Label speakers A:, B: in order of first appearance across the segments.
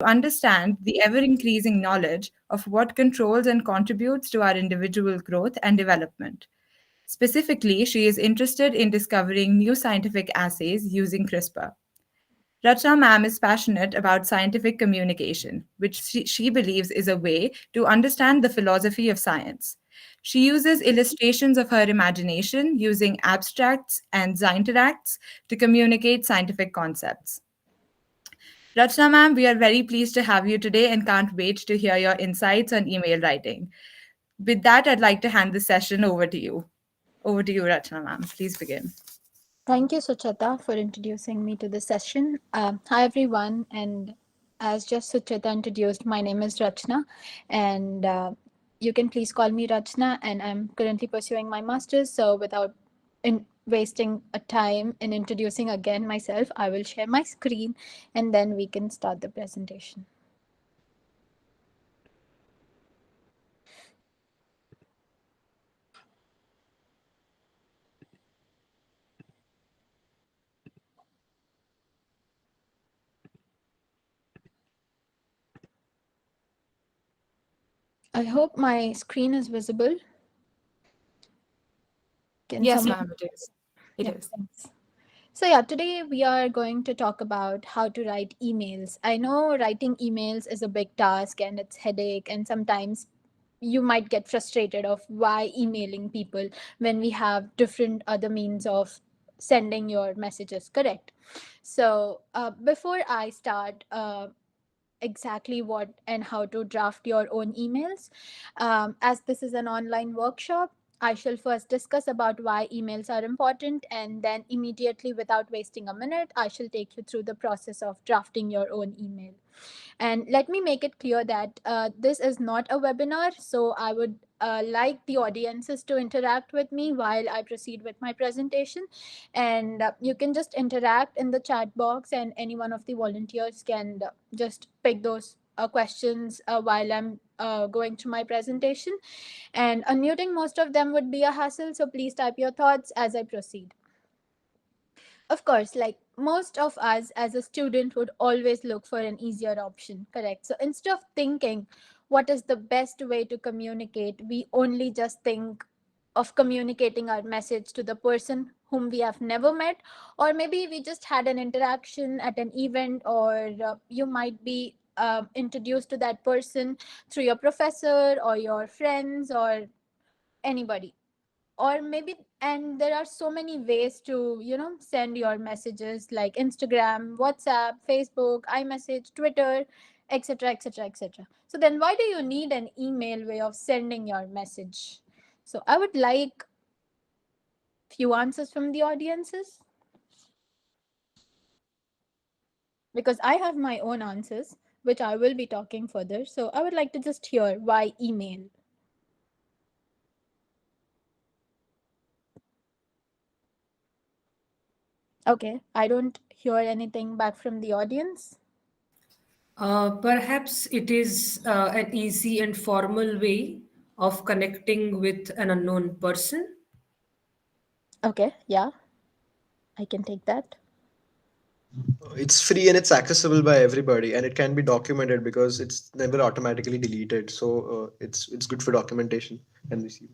A: to understand the ever increasing knowledge of what controls and contributes to our individual growth and development. Specifically, she is interested in discovering new scientific assays using CRISPR. Rachna ma'am is passionate about scientific communication, which she believes is a way to understand the philosophy of science. She uses illustrations of her imagination using abstracts and Zinteracts to communicate scientific concepts. Rachna ma'am, we are very pleased to have you today and can't wait to hear your insights on email writing. With that, I'd like to hand the session over to you. Over to you, Rachna ma'am. Please begin.
B: Thank you, Sucheta, for introducing me to the session. Hi, everyone. And as just Sucheta introduced, my name is Rachna, and you can please call me Rachna. And I'm currently pursuing my master's. So, without wasting a time in introducing again myself, I will share my screen and then we can start the presentation. I hope my screen is visible. Can
A: Yes,
B: someone?
A: ma'am, it is. It
B: Yeah,
A: is.
B: thanks. So, yeah, today we are going to talk about how to write emails. I know writing emails is a big task and it's headache, and sometimes you might get frustrated of why emailing people when we have different other means of sending your messages, correct? So, before I start, exactly what and how to draft your own emails. As this is an online workshop, I shall first discuss about why emails are important, and then immediately, without wasting a minute, I shall take you through the process of drafting your own email. And let me make it clear that this is not a webinar, so I would like the audiences to interact with me while I proceed with my presentation. And you can just interact in the chat box, and any one of the volunteers can just pick those questions while I'm going through my presentation. And unmuting most of them would be a hassle, so please type your thoughts as I proceed. Of course, like most of us as a student would always look for an easier option, correct? So instead of thinking what is the best way to communicate, we only just think of communicating our message to the person whom we have never met, or maybe we just had an interaction at an event, or you might be introduced to that person through your professor or your friends or anybody. Or maybe, and there are so many ways to send your messages, like Instagram, WhatsApp, Facebook, iMessage, Twitter, etc., etc., etc. So then why do you need an email way of sending your message? So I would like few answers from the audiences, because I have my own answers which I will be talking further. So I would like to just hear why email. Okay, I don't hear anything back from the audience.
C: Perhaps it is an easy and formal way of connecting with an unknown person.
B: Okay, yeah, I can take that.
D: It's free and it's accessible by everybody, and it can be documented because it's never automatically deleted. So it's good for documentation and receive.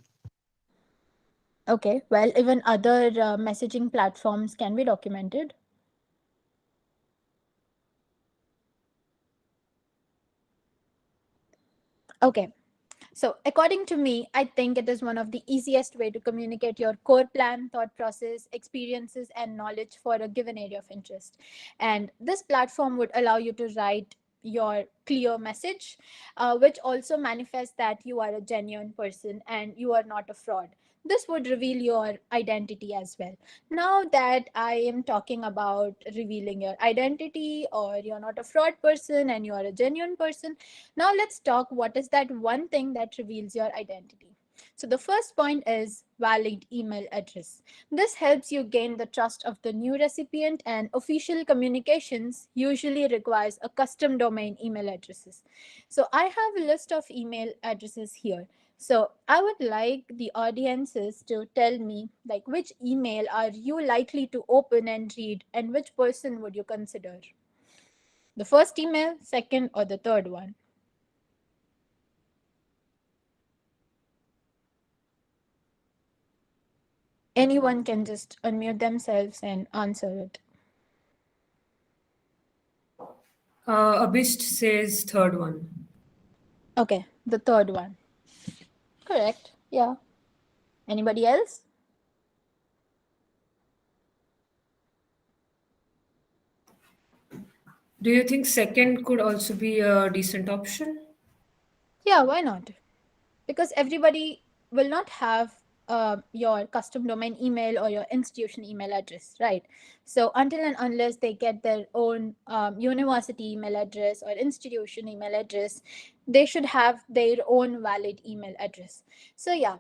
B: Okay, well, even other messaging platforms can be documented. Okay, so according to me, I think it is one of the easiest way to communicate your core plan, thought process, experiences, and knowledge for a given area of interest. And this platform would allow you to write your clear message, which also manifests that you are a genuine person and you are not a fraud. This would reveal your identity as well. Now that I am talking about revealing your identity, or you're not a fraud person and you are a genuine person, now let's talk what is that one thing that reveals your identity. So the first point is valid email address. This helps you gain the trust of the new recipient, and official communications usually requires a custom domain email addresses. So I have a list of email addresses here. So I would like the audiences to tell me, like, which email are you likely to open and read, and which person would you consider? The first email, second, or the third one? Anyone can just unmute themselves and answer it.
C: Abhist says third one.
B: Okay, the third one. Correct. Yeah. Anybody else?
C: Do you think second could also be a decent option?
B: Yeah, why not? Because everybody will not have your custom domain email or your institution email address, right? So until and unless they get their own university email address or institution email address, they should have their own valid email address. So yeah,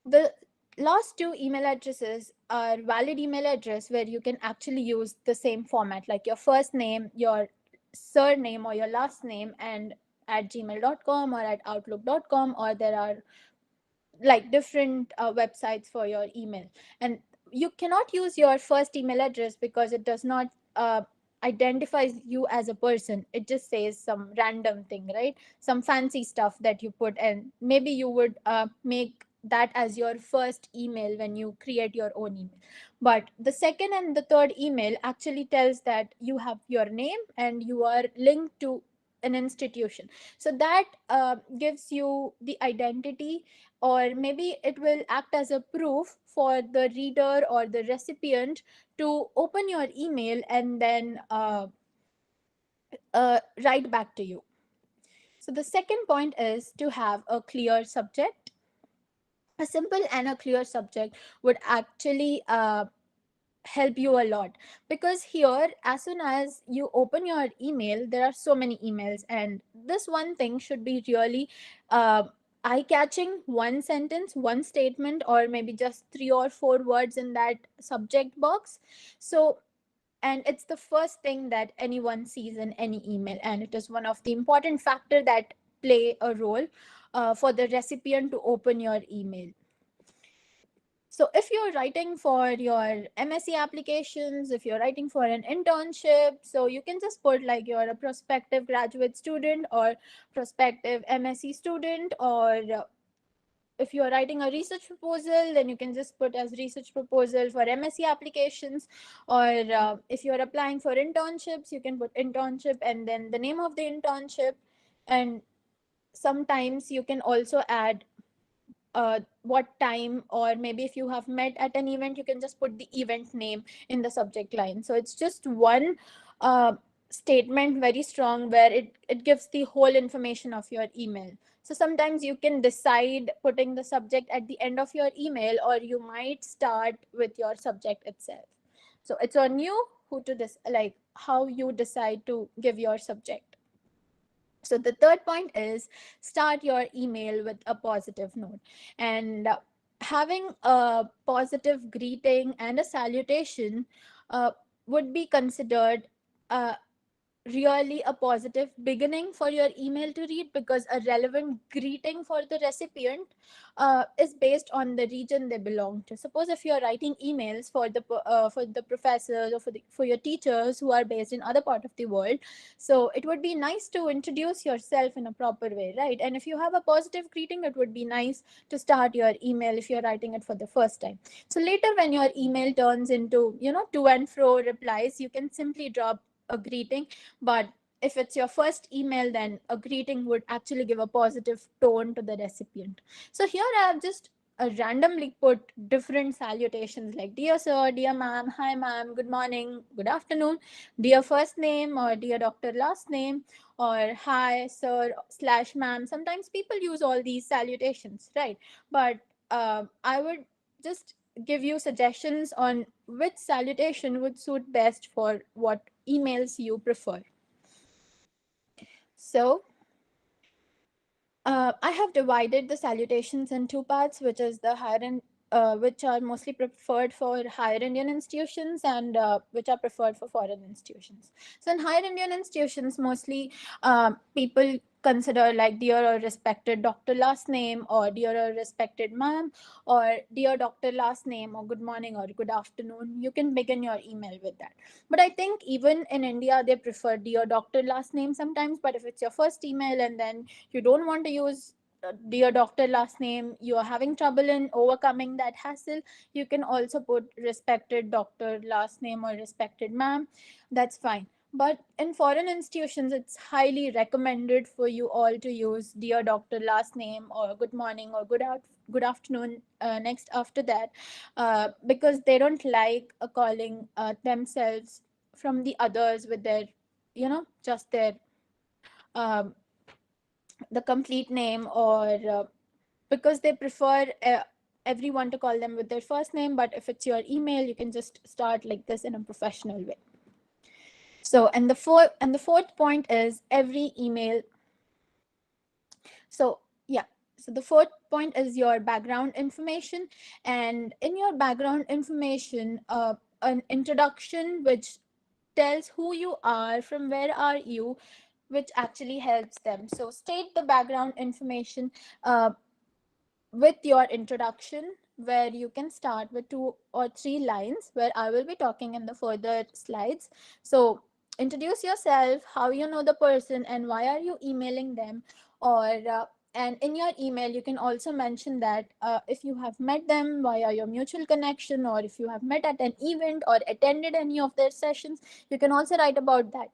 B: the last two email addresses are valid email address where you can actually use the same format, like your first name, your surname, or your last name, and at gmail.com or at outlook.com, or there are like different websites for your email. And you cannot use your first email address because it does not identifies you as a person. It just says some random thing, right? Some fancy stuff that you put, and maybe you would make that as your first email when you create your own email. But the second and the third email actually tells that you have your name and you are linked to an institution. So that gives you the identity, or maybe it will act as a proof for the reader or the recipient to open your email and then write back to you. So the second point is to have a clear subject. A simple and a clear subject would actually help you a lot, because here, as soon as you open your email, there are so many emails, and this one thing should be really uh, eye catching. One sentence, one statement, or maybe just 3 or 4 words in that subject box. So, and it's the first thing that anyone sees in any email, and it is one of the important factor that play a role for the recipient to open your email. So if you're writing for your MSc applications, if you're writing for an internship, so you can just put like you're a prospective graduate student or prospective MSc student, or if you're writing a research proposal, then you can just put as research proposal for MSc applications. Or if you're applying for internships, you can put internship and then the name of the internship. And sometimes you can also add what time, or maybe if you have met at an event, you can just put the event name in the subject line. So it's just one uh, statement, very strong, where it gives the whole information of your email. So sometimes you can decide putting the subject at the end of your email, or you might start with your subject itself. So it's on you who to like how you decide to give your subject. So the third point is start your email with a positive note. And having a positive greeting and a salutation uh, would be considered uh, really a positive beginning for your email to read, because a relevant greeting for the recipient is based on the region they belong to. Suppose if you're writing emails for the professors or for your teachers who are based in other part of the world, so it would be nice to introduce yourself in a proper way, right? And if you have a positive greeting, it would be nice to start your email if you're writing it for the first time. So later, when your email turns into, to and fro replies, you can simply drop a greeting. But if it's your first email, then a greeting would actually give a positive tone to the recipient. So here I have just randomly put different salutations like dear sir, dear ma'am, hi ma'am, good morning, good afternoon, dear first name, or dear doctor last name, or hi sir slash ma'am. Sometimes people use all these salutations, right? But I would just give you suggestions on which salutation would suit best for what emails you prefer. So I have divided the salutations in two parts, which is the which are mostly preferred for higher Indian institutions, and which are preferred for foreign institutions. So in higher Indian institutions, mostly people consider like dear or respected doctor last name, or dear or respected ma'am, or dear doctor last name, or good morning or good afternoon. You can begin your email with that. But I think even in India they prefer dear doctor last name sometimes. But if it's your first email and then you don't want to use dear doctor last name, you are having trouble in overcoming that hassle, you can also put respected doctor last name or respected ma'am. That's fine. But in foreign institutions, it's highly recommended for you all to use dear doctor last name, or good morning or good afternoon next after that, because they don't like calling themselves from the others with their, just their um, the complete name, or because they prefer everyone to call them with their first name. But if it's your email, you can just start like this in a professional way. So, and the fourth point is every email. So, yeah. So the fourth point is your background information, and in your background information, an introduction which tells who you are, from where are you, which actually helps them. So state the background information uh, with your introduction, where you can start with 2 or 3 lines, where I will be talking in the further slides. So introduce yourself, how you know the person, and why are you emailing them. Or and in your email you can also mention that if you have met them via your mutual connection, or if you have met at an event or attended any of their sessions, you can also write about that.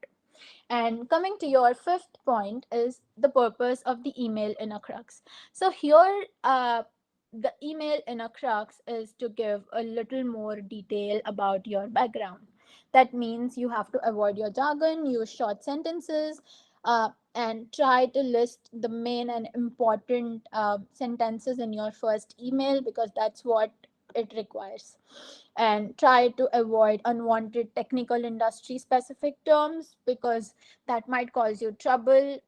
B: And coming to your fifth point is the purpose of the email in a crux. So here, the email in a crux is to give a little more detail about your background. That means you have to avoid your jargon, use short sentences, and try to list the main and important sentences in your first email, because that's what it requires. And try to avoid unwanted technical industry specific terms, because that might cause you trouble.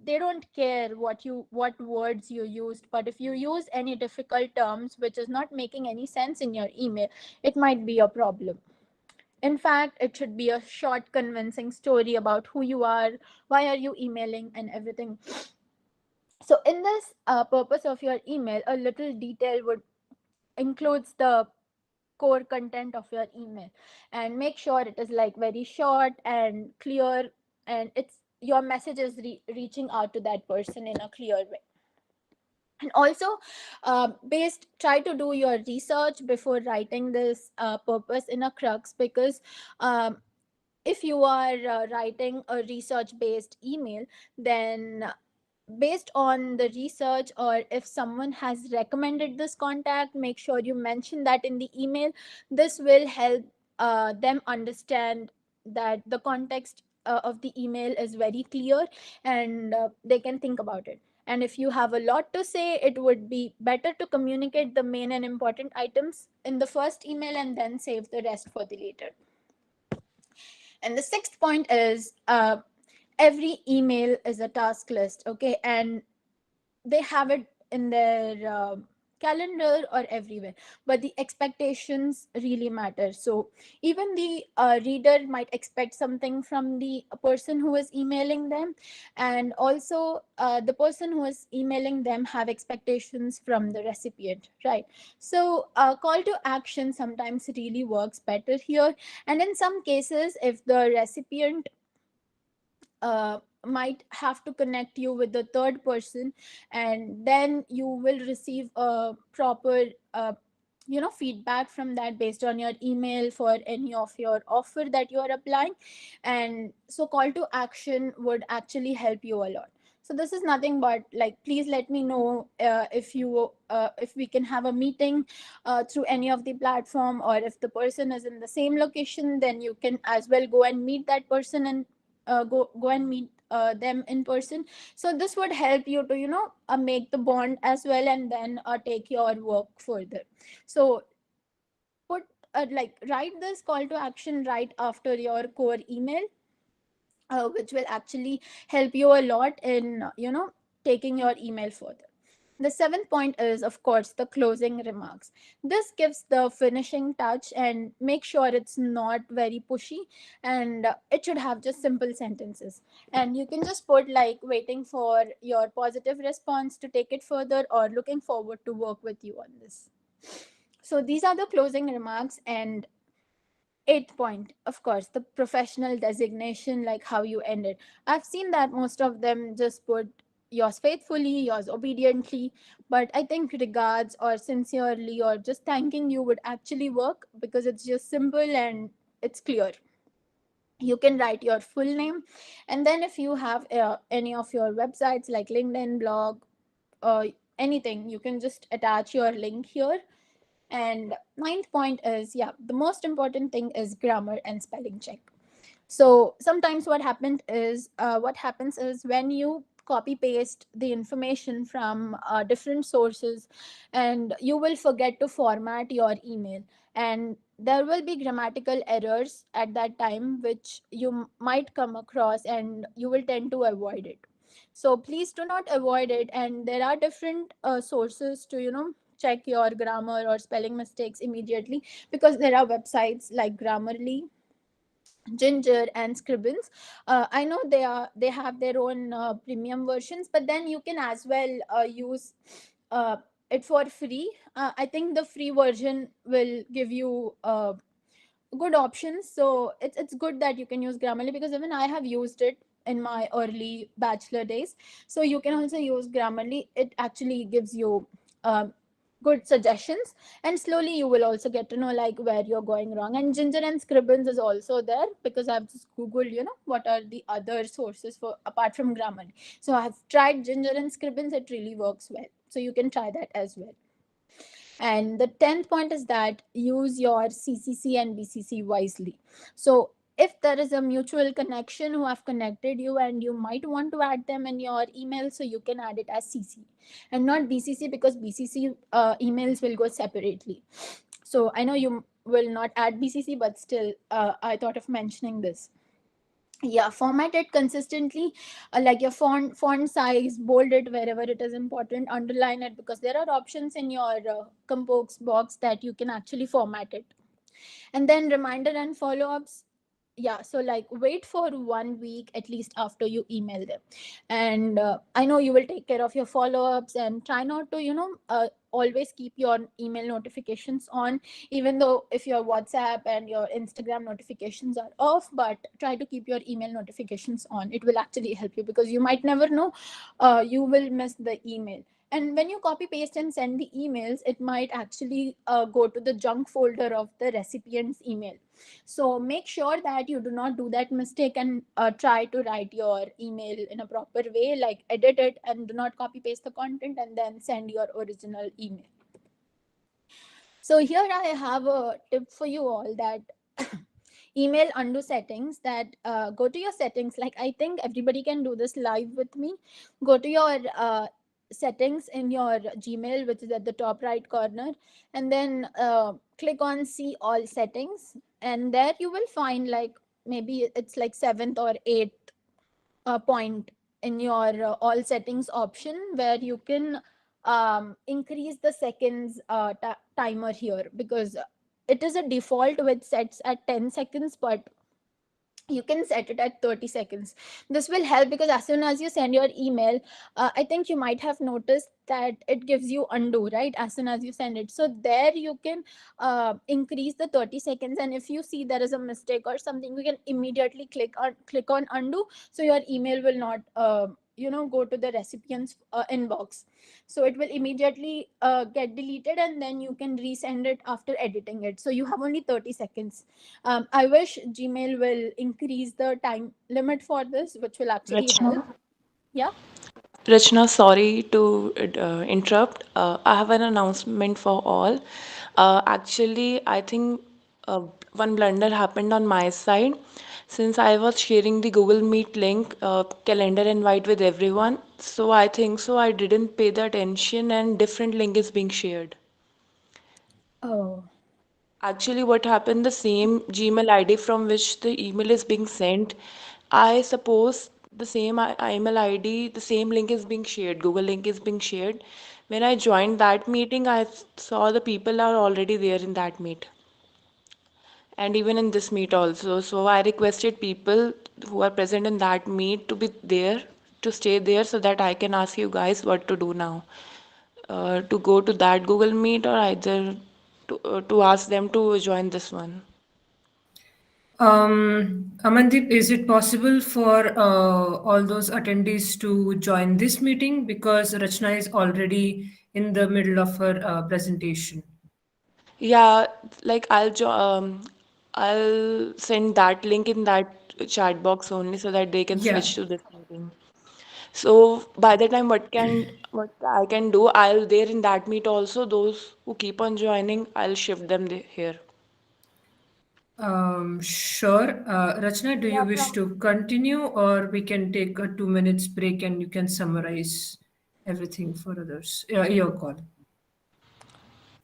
B: They don't care what words you used, but if you use any difficult terms which is not making any sense in your email, it might be a problem. In fact, it should be a short convincing story about who you are, why are you emailing, and everything. So in this purpose of your email, a little detail would includes the core content of your email, and make sure it is like very short and clear, and it's your message is reaching out to that person in a clear way. And also, based try to do your research before writing this purpose in a crux, because if you are writing a research based email, then based on the research, or if someone has recommended this contact, make sure you mention that in the email. This will help them understand that the context of the email is very clear, and they can think about it. And if you have a lot to say, it would be better to communicate the main and important items in the first email and then save the rest for the later. And the sixth point is every email is a task list, okay? And they have it in their calendar or everywhere, but the expectations really matter. So even the reader might expect something from the person who is emailing them, and also the person who is emailing them have expectations from the recipient, right? So call to action sometimes really works better here. And in some cases, if the recipient might have to connect you with the third person, and then you will receive a proper feedback from that based on your email for any of your offer that you are applying. And so call to action would actually help you a lot. So this is nothing but like, please let me know if we can have a meeting through any of the platform, or if the person is in the same location, then you can as well go and meet that person, and go and meet them in person. So this would help you to make the bond as well, and then take your work further. So put like write this call to action right after your core email, which will actually help you a lot in taking your email further. The seventh point is, of course, the closing remarks. This gives the finishing touch and make sure it's not very pushy, and it should have just simple sentences. And you can just put like waiting for your positive response to take it further or looking forward to work with you on this. So these are the closing remarks. And eighth point, of course, the professional designation, like how you ended. I've seen that most of them just put yours faithfully, yours obediently, but I think regards or sincerely or just thanking you would actually work because it's just simple and it's clear. You can write your full name, and then if you have any of your websites like LinkedIn, blog, uh, anything, you can just attach your link here. And ninth point is, yeah, the most important thing is grammar and spelling check. So sometimes what happens is when you copy paste the information from different sources, and you will forget to format your email, and there will be grammatical errors at that time which you might come across, and you will tend to avoid it. So please do not avoid it. And there are different sources to check your grammar or spelling mistakes immediately, because there are websites like Grammarly, Ginger, and Scribbles. I know they have their own premium versions, but then you can as well use uh, it for free. I think the free version will give you good options. So it's good that you can use Grammarly, because even I have used it in my early bachelor days. So you can also use Grammarly. It actually gives you um, good suggestions, and slowly you will also get to know like where you're going wrong. And Ginger and Scribbles is also there, because I've just googled what are the other sources for apart from Grammarly. So I've tried Ginger and Scribbles. It really works well, so you can try that as well. And the 10th point is that use your CCC and BCC wisely. So if there is a mutual connection who have connected you, and you might want to add them in your email, so you can add it as CC and not BCC, because BCC emails will go separately. So I know you will not add BCC, but still I thought of mentioning this. Yeah, format it consistently, like your font size, bold it wherever it is important, underline it, because there are options in your compose box that you can actually format it. And then reminder and follow-ups. Yeah, so like wait for 1 week at least after you email them. And I know you will take care of your follow-ups, and try not to always keep your email notifications on, even though if your WhatsApp and your Instagram notifications are off, but try to keep your email notifications on. It will actually help you, because you might never know, you will miss the email. And when you copy paste and send the emails, it might actually go to the junk folder of the recipient's email. So make sure that you do not do that mistake, and try to write your email in a proper way, like edit it and do not copy paste the content and then send your original email. So here I have a tip for you all, that email undo settings. That go to your settings, like I think everybody can do this live with me. Go to your settings in your Gmail, which is at the top right corner, and then click on see all settings, and there you will find like maybe it's like seventh or eighth point in your all settings option, where you can increase the seconds timer here, because it is a default which sets at 10 seconds, but you can set it at 30 seconds. This will help, because as soon as you send your email, I think you might have noticed that it gives you undo right as soon as you send it. So there you can increase the 30 seconds, and if you see there is a mistake or something, you can immediately click on undo, so your email will not go to the recipient's inbox. So it will immediately get deleted, and then you can resend it after editing it. So you have only 30 seconds. I wish Gmail will increase the time limit for this, which will actually help.
E: Rachna,
B: Yeah.
E: Rachna, sorry to interrupt. I have an announcement for all. Actually, I think one blunder happened on my side. Since I was sharing the Google Meet link, calendar invite with everyone, so I think so I didn't pay the attention and different link is being shared.
B: Oh.
E: Actually, what happened, the same Gmail ID from which the email is being sent, I suppose the same email ID, the same link is being shared, Google link is being shared. When I joined that meeting, I saw the people are already there in that meet, and even in this meet also. So I requested people who are present in that meet to be there, to stay there, so that I can ask you guys what to do now. To go to that Google Meet, or either to ask them to join this one.
C: Amandeep, is it possible for all those attendees to join this meeting because Rachna is already in the middle of her presentation?
E: Yeah, like I'll send that link in that chat box only so that they can
C: Yeah.
E: switch to this meeting. So by the time what I can do, I'll there in that meet also. Those who keep on joining, I'll shift them here.
C: Sure. Rachna, do you
B: Yeah,
C: wish to continue, or we can take a 2 minutes break and you can summarize everything for others? Your call.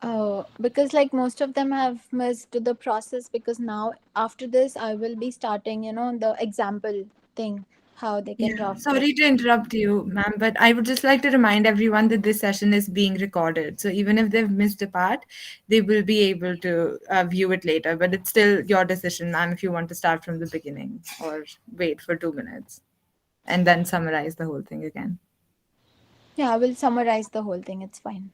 B: oh, because like most of them have missed the process, because now after this I will be starting, the example thing, how they can
A: Yeah,
B: draft it.
A: sorry to interrupt you, ma'am, but I would just like to remind everyone that this session is being recorded. So even if they've missed a part, they will be able to view it later. But it's still your decision, ma'am, if you want to start from the beginning or wait for 2 minutes and then summarize the whole thing again.
B: Yeah, I will summarize the whole thing. It's fine.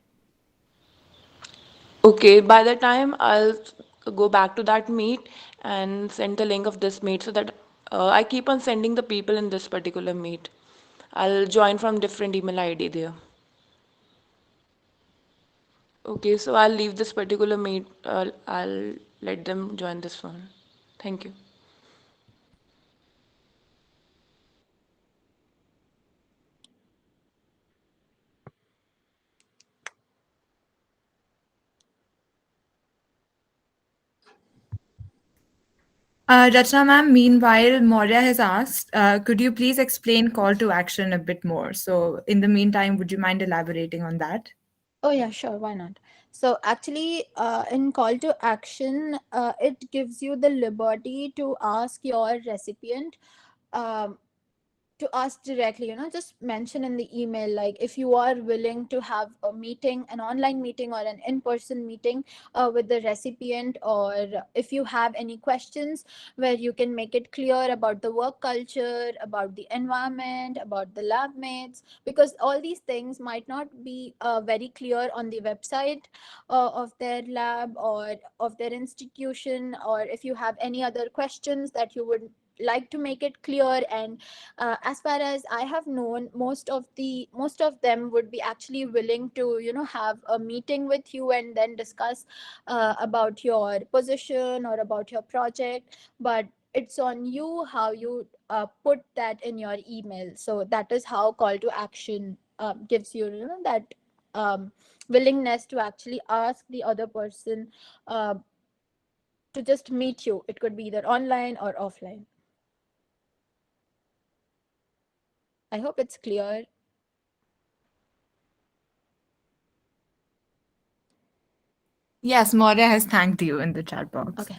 E: Okay, by the time I'll go back to that meet and send the link of this meet so that I keep on sending the people in this particular meet. I'll join from different email ID there. Okay, so I'll leave this particular meet. I'll let them join this one. Thank you.
A: Rachna ma'am, meanwhile, Maurya has asked, could you please explain call to action a bit more? So in the meantime, would you mind elaborating on that?
B: Oh yeah, sure, why not? So actually, in call to action, it gives you the liberty to ask your recipient, um, to ask directly, just mention in the email, like if you are willing to have a meeting, an online meeting or an in-person meeting with the recipient, or if you have any questions where you can make it clear about the work culture, about the environment, about the lab mates, because all these things might not be very clear on the website of their lab or of their institution, or if you have any other questions that you would like to make it clear. And as far as I have known, most of them would be actually willing to have a meeting with you and then discuss about your position or about your project. But it's on you how you put that in your email. So that is how call to action gives you, that willingness to actually ask the other person uh, to just meet you. It could be either online or offline. I hope it's clear.
A: Yes, Maurya has thanked you in the chat box.
B: Okay.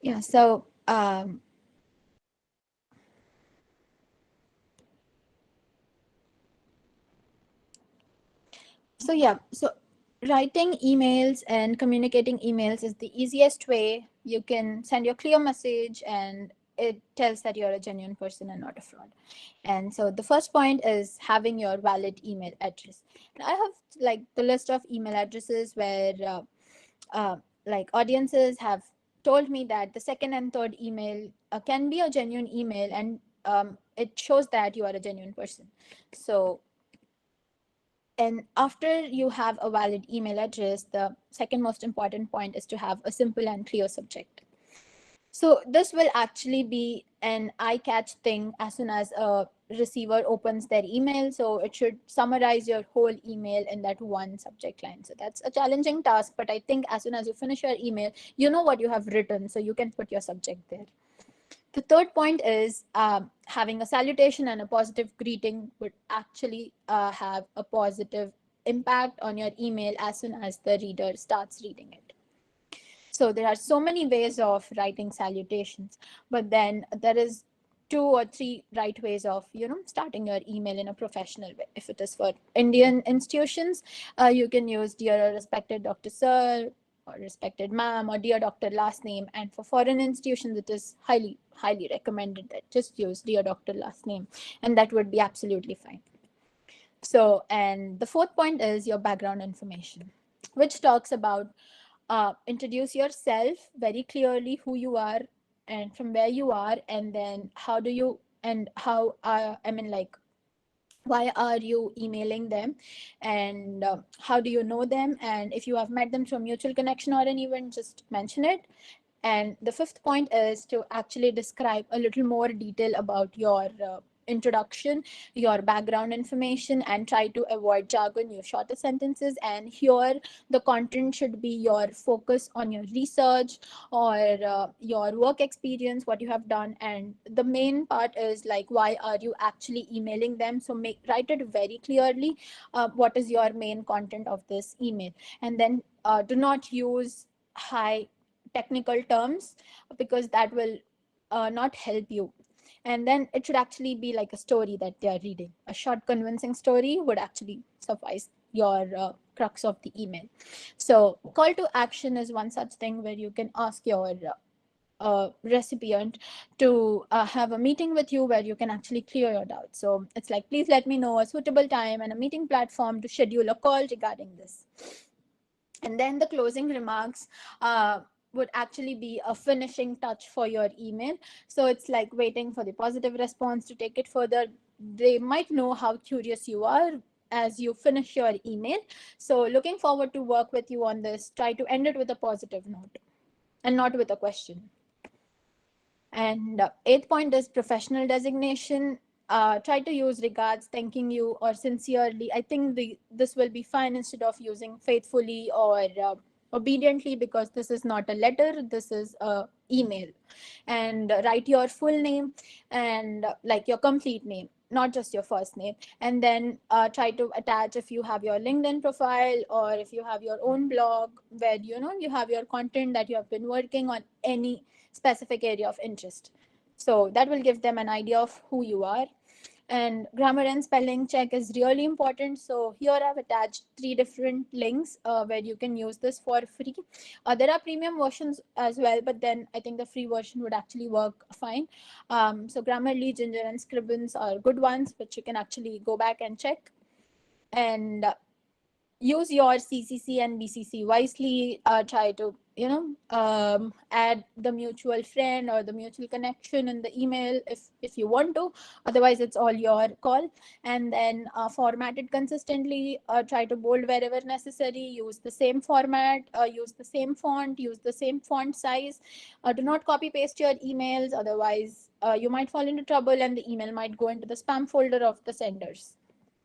B: Yeah, so so writing emails and communicating emails is the easiest way. You can send your clear message and it tells that you're a genuine person and not a fraud. And so the first point is having your valid email address. And I have like the list of email addresses where uh, like audiences have told me that the second and third email can be a genuine email, and it shows that you are a genuine person. So, and after you have a valid email address, the second most important point is to have a simple and clear subject. So this will actually be an eye-catch thing as soon as a receiver opens their email. So it should summarize your whole email in that one subject line. So that's a challenging task, but I think as soon as you finish your email, you know what you have written, so you can put your subject there. The third point is having a salutation and a positive greeting would actually have a positive impact on your email as soon as the reader starts reading it. So there are so many ways of writing salutations, but then there is 2 or 3 right ways of starting your email in a professional way. If it is for Indian institutions, you can use dear or respected Dr. Sir, or respected ma'am, or dear doctor last name. And for foreign institutions, it is highly recommended that just use dear doctor last name, and that would be absolutely fine. So, and the fourth point is your background information, which talks about introduce yourself very clearly, who you are and from where you are, and then how do you and how I mean, like, why are you emailing them, and how do you know them, and if you have met them through a mutual connection or an event, just mention it. And the fifth point is to actually describe a little more detail about your introduction, your background information, and try to avoid jargon, use shorter sentences. And here, the content should be your focus on your research or your work experience, what you have done. And the main part is like, why are you actually emailing them? So write it very clearly. What is your main content of this email? And then do not use high technical terms, because that will not help you. And then it should actually be like a story that they are reading. A short convincing story would actually suffice your crux of the email. So call to action is one such thing where you can ask your recipient to have a meeting with you where you can actually clear your doubts. So it's like, please let me know a suitable time and a meeting platform to schedule a call regarding this. And then the closing remarks would actually be a finishing touch for your email. So it's like waiting for the positive response to take it further. They might know how curious you are as you finish your email. So looking forward to work with you on this. Try to end it with a positive note and not with a question. And eighth point is professional designation. Try to use regards, thanking you, or sincerely. I think this will be fine instead of using faithfully or obediently, because this is not a letter, this is a email. And write your full name and like your complete name, not just your first name. And then try to attach, if you have your LinkedIn profile or if you have your own blog where you have your content that you have been working on any specific area of interest. So that will give them an idea of who you are. And grammar and spelling check is really important. So here I've attached 3 different links where you can use this for free. There are premium versions as well, but then I think the free version would actually work fine. So Grammarly, Ginger, and Scribbles are good ones, which you can actually go back and check. And use your CCC and BCC wisely. Try to add the mutual friend or the mutual connection in the email if you want to. Otherwise, it's all your call. And then format it consistently. Try to bold wherever necessary. Use the same format. Use the same font. Use the same font size. Do not copy paste your emails. Otherwise, you might fall into trouble and the email might go into the spam folder of the sender's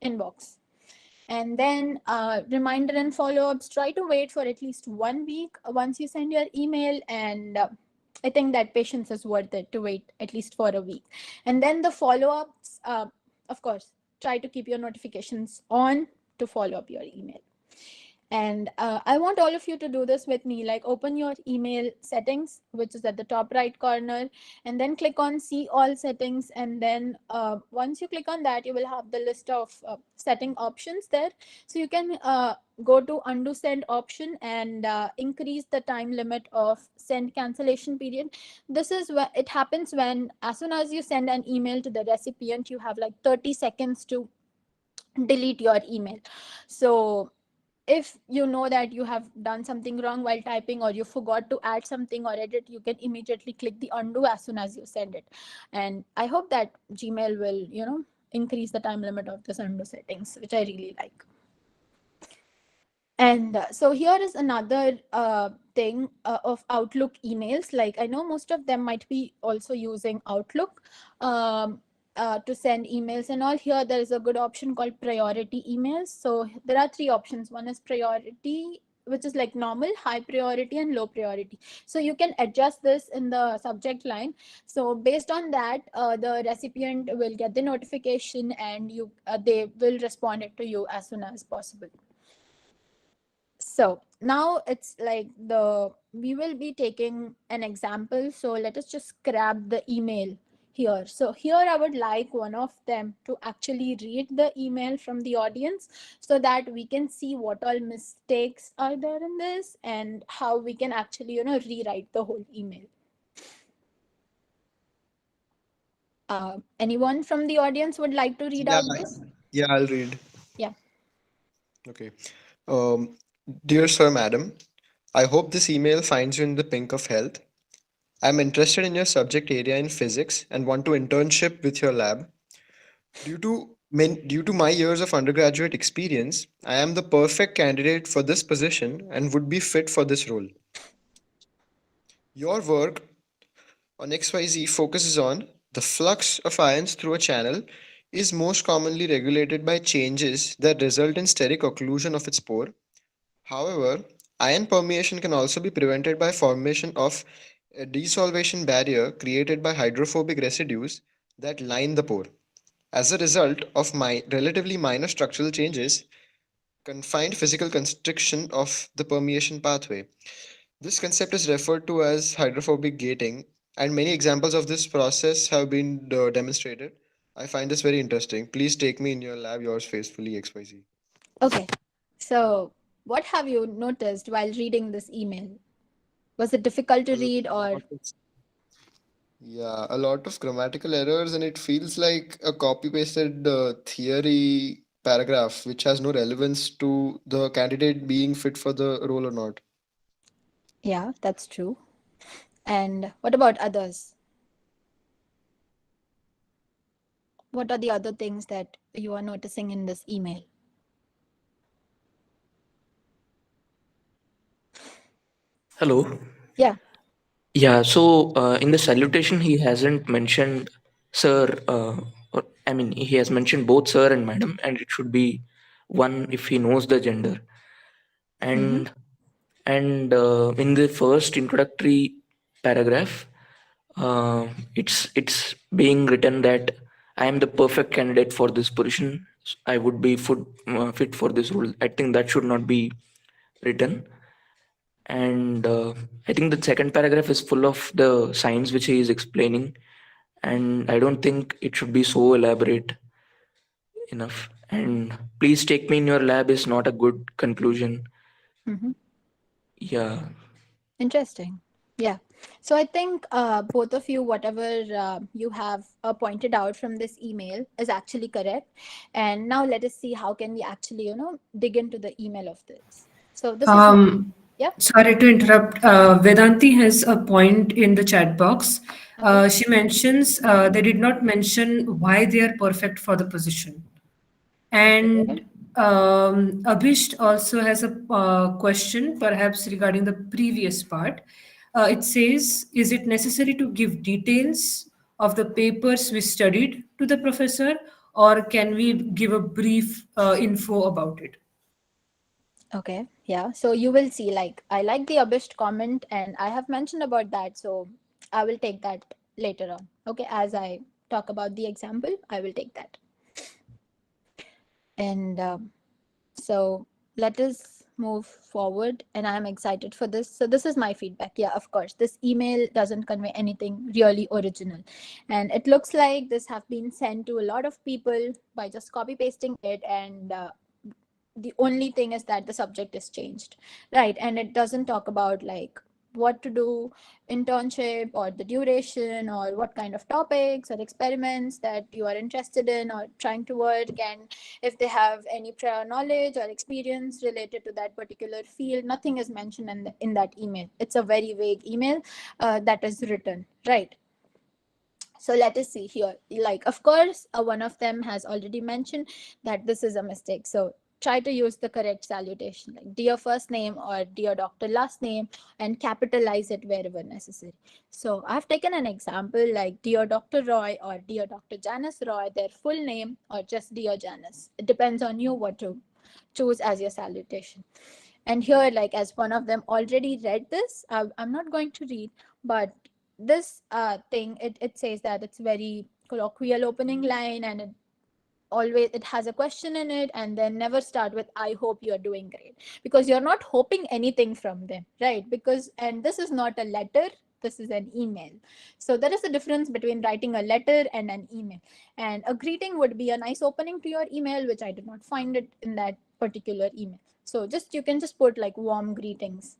B: inbox. And then reminder and follow-ups, try to wait for at least 1 week once you send your email. And I think that patience is worth it to wait at least for a week. And then the follow-ups, of course, try to keep your notifications on to follow up your email. And I want all of you to do this with me. Like, open your email settings, which is at the top right corner, and then click on see all settings. And then once you click on that, you will have the list of setting options there. So you can go to undo send option and increase the time limit of send cancellation period. This is what it happens when, as soon as you send an email to the recipient, you have like 30 seconds to delete your email. So if you know that you have done something wrong while typing, or you forgot to add something or edit, you can immediately click the undo as soon as you send it. And I hope that Gmail will, increase the time limit of this undo settings, which I really like. And so here is another thing of Outlook emails. Like, I know most of them might be also using Outlook to send emails and all. Here there is a good option called priority emails. So there are three options. One is priority, which is like normal, high priority, and low priority. So you can adjust this in the subject line. So based on that, the recipient will get the notification, and they will respond it to you as soon as possible. So now it's like we will be taking an example. So let us just grab the email here. So here I would like one of them to actually read the email from the audience, so that we can see what all mistakes are there in this, and how we can actually, rewrite the whole email. Anyone from the audience would like to read
D: Yeah,
B: out this?
D: yeah, I'll read.
B: Yeah.
D: Okay. Um, Dear Sir, Madam, I hope this email finds you in the pink of health. I'm interested in your subject area in physics and want to internship with your lab. Due to my years of undergraduate experience, I am the perfect candidate for this position and would be fit for this role. Your work on XYZ focuses on the flux of ions through a channel is most commonly regulated by changes that result in steric occlusion of its pore. However, ion permeation can also be prevented by formation of a desolvation barrier created by hydrophobic residues that line the pore. As a result of my relatively minor structural changes, confined physical constriction of the permeation pathway. This concept is referred to as hydrophobic gating, and many examples of this process have been demonstrated. I find this very interesting. Please take me in your lab, yours faithfully, XYZ.
B: Okay. So what have you noticed while reading this email? Was it difficult to
D: A
B: read, or?
D: lot of, yeah, a lot of grammatical errors, and it feels like a copy pasted theory paragraph which has no relevance to the candidate being fit for the role or not.
B: Yeah, that's true. And what about others? What are the other things that you are noticing in this email?
F: Hello.
B: Yeah.
F: Yeah, so in the salutation, he hasn't mentioned sir, or I mean, he has mentioned both sir and madam, and it should be one if he knows the gender.
B: Mm-hmm.
F: And in the first introductory paragraph, it's being written that I am the perfect candidate for this position. I would be fit for this role. I think that should not be written. And I think the second paragraph is full of the signs which he is explaining, and I don't think it should be so elaborate enough. And please take me in your lab is not a good conclusion.
B: Mm-hmm.
F: Yeah.
B: Interesting. Yeah. So I think both of you, whatever you have pointed out from this email, is actually correct. And now let us see how can we actually, dig into the email of this. So this is my,
C: Um,
B: yeah.
C: Sorry to interrupt. Vedanti has a point in the chat box.
B: Okay.
C: She mentions they did not mention why they are perfect for the position.
B: Okay.
C: And Abhish also has a question, perhaps regarding the previous part. It says, is it necessary to give details of the papers we studied to the professor, or can we give a brief info about it?
B: Okay. Yeah. So you will see, like, I like the Abhished comment, and I have mentioned about that. So I will take that later on. Okay. As I talk about the example, I will take that. And so let us move forward, and I'm excited for this. So this is my feedback. Yeah, of course, this email doesn't convey anything really original, and it looks like this have been sent to a lot of people by just copy pasting it, and the only thing is that the subject is changed, right? And it doesn't talk about like what to do internship, or the duration, or what kind of topics or experiments that you are interested in or trying to work, and if they have any prior knowledge or experience related to that particular field. Nothing is mentioned in that email. It's a very vague email that is written, right? So let us see here. Like, of course, one of them has already mentioned that this is a mistake. So try to use the correct salutation, like dear first name or dear doctor last name, and capitalize it wherever necessary. So I've taken an example like dear Dr. Roy or dear Dr. Janice Roy, their full name, or just dear Janice. It depends on you what to choose as your salutation. And here, like, as one of them already read this, I'm not going to read, but this thing, it says that it's very colloquial opening line, and it has a question in it, and then never start with I hope you're doing great, because you're not hoping anything from them, right? Because, and this is not a letter, this is an email. So there is a difference between writing a letter and an email. And a greeting would be a nice opening to your email, which I did not find it in that particular email. So just, you can just put like warm greetings,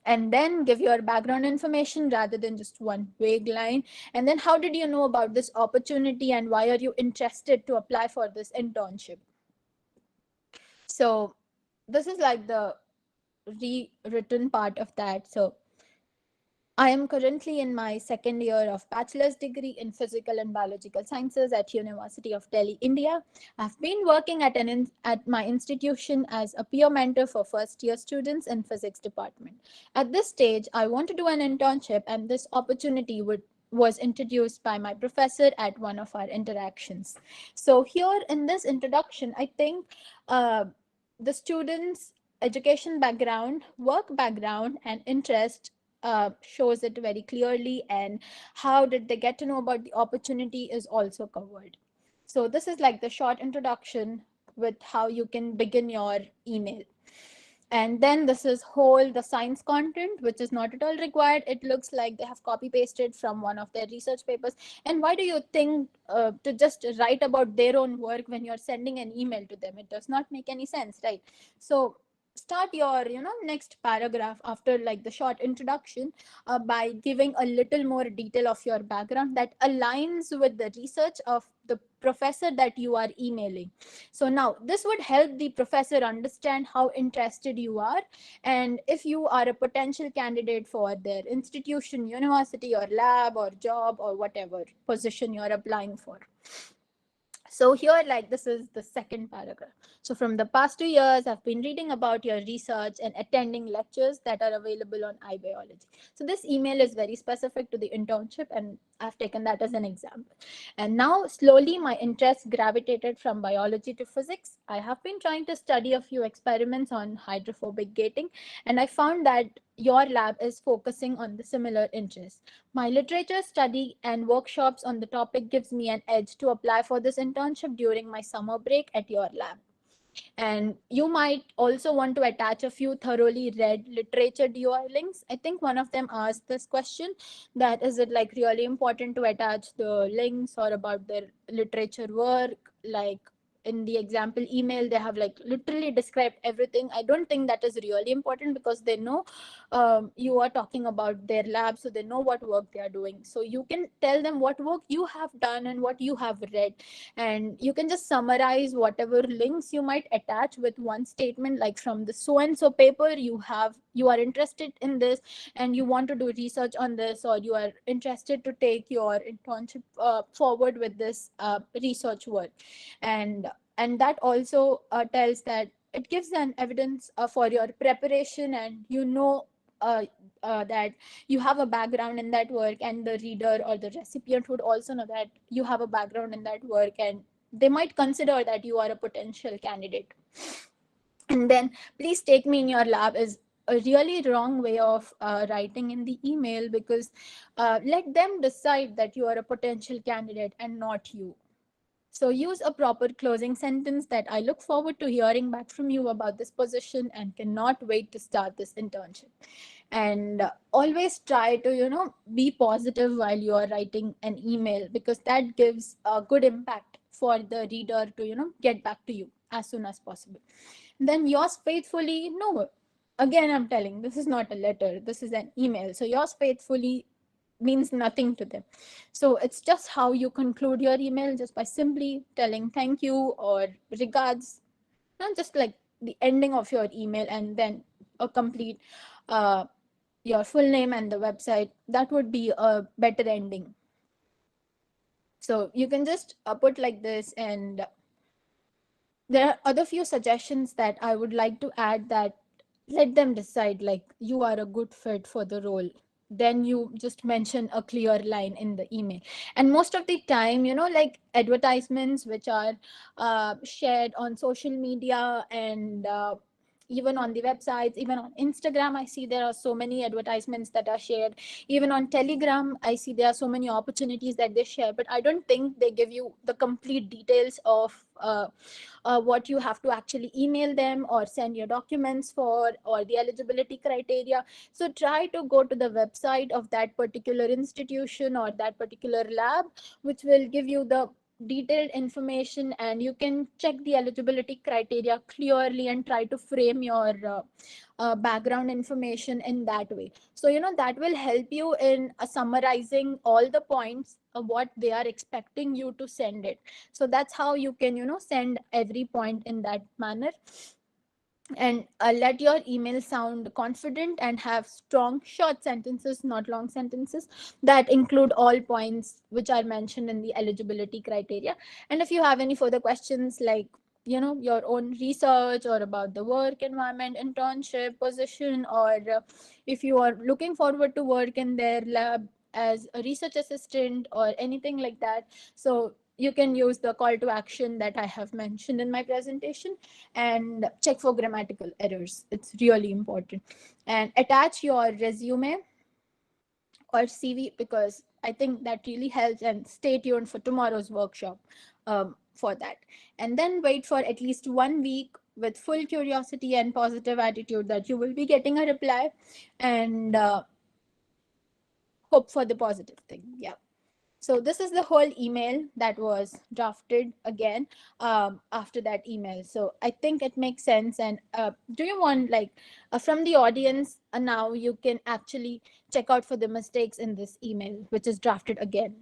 B: and then give your background information rather than just one vague line. And then, how did you know about this opportunity, and why are you interested to apply for this internship? So this is like the rewritten part of that. So I am currently in my second year of bachelor's degree in physical and biological sciences at University of Delhi, India. I've been working at my institution as a peer mentor for first year students in physics department. At this stage, I want to do an internship, and this opportunity was introduced by my professor at one of our interactions. So here in this introduction, I think the students' education background, work background, and interest shows it very clearly, and how did they get to know about the opportunity is also covered. So this is like the short introduction with how you can begin your email. And then this is whole the science content, which is not at all required. It looks like they have copy pasted from one of their research papers. And why do you think to just write about their own work when you're sending an email to them? It does not make any sense, right? So start your next paragraph after like the short introduction by giving a little more detail of your background that aligns with the research of the professor that you are emailing. So now this would help the professor understand how interested you are, and if you are a potential candidate for their institution, university, or lab, or job, or whatever position you're applying for. So here, like, this is the second paragraph. So from the past 2 years, I've been reading about your research and attending lectures that are available on iBiology. So this email is very specific to the internship, and I've taken that as an example. And now slowly my interest gravitated from biology to physics. I have been trying to study a few experiments on hydrophobic gating, and I found that your lab is focusing on the similar interests. My literature study and workshops on the topic gives me an edge to apply for this internship during my summer break at your lab. And you might also want to attach a few thoroughly read literature DOI links. I think one of them asked this question, that is it like really important to attach the links or about their literature work? Like in the example email, they have like literally described everything. I don't think that is really important, because they know you are talking about their lab, so they know what work they are doing. So you can tell them what work you have done and what you have read, and you can just summarize whatever links you might attach with one statement, like from the so and so paper you are interested in this, and you want to do research on this, or you are interested to take your internship forward with this research work. And that also tells that it gives an evidence for your preparation, and uh, that you have a background in that work, and the reader or the recipient would also know that you have a background in that work, and they might consider that you are a potential candidate. And then, please take me in your lab is a really wrong way of writing in the email, because let them decide that you are a potential candidate and not you. So use a proper closing sentence that I look forward to hearing back from you about this position and cannot wait to start this internship. And always try to, be positive while you are writing an email, because that gives a good impact for the reader to, get back to you as soon as possible. Then yours faithfully, no, again, I'm telling, this is not a letter, this is an email. So yours faithfully means nothing to them. So it's just how you conclude your email, just by simply telling thank you or regards, not just like the ending of your email and then a complete your full name and the website. That would be a better ending. So you can just put like this. And there are other few suggestions that I would like to add, that let them decide like you are a good fit for the role. Then you just mention a clear line in the email. And most of the time, like advertisements which are shared on social media and even on the websites, even on Instagram, I see there are so many advertisements that are shared. Even on Telegram, I see there are so many opportunities that they share, but I don't think they give you the complete details of what you have to actually email them or send your documents for, or the eligibility criteria. So try to go to the website of that particular institution or that particular lab, which will give you the detailed information, and you can check the eligibility criteria clearly and try to frame your background information in that way. So that will help you in summarizing all the points of what they are expecting you to send it. So that's how you can send every point in that manner. And let your email sound confident and have strong short sentences, not long sentences, that include all points which are mentioned in the eligibility criteria. And if you have any further questions, like your own research or about the work environment, internship position, or if you are looking forward to work in their lab as a research assistant or anything like that, so you can use the call to action that I have mentioned in my presentation, and check for grammatical errors. It's really important. And attach your resume or CV, because I think that really helps. And stay tuned for tomorrow's workshop for that. And then wait for at least 1 week with full curiosity and positive attitude that you will be getting a reply, and hope for the positive thing. Yeah. So this is the whole email that was drafted again after that email. So I think it makes sense. And do you want, like, from the audience, now you can actually check out for the mistakes in this email, which is drafted again.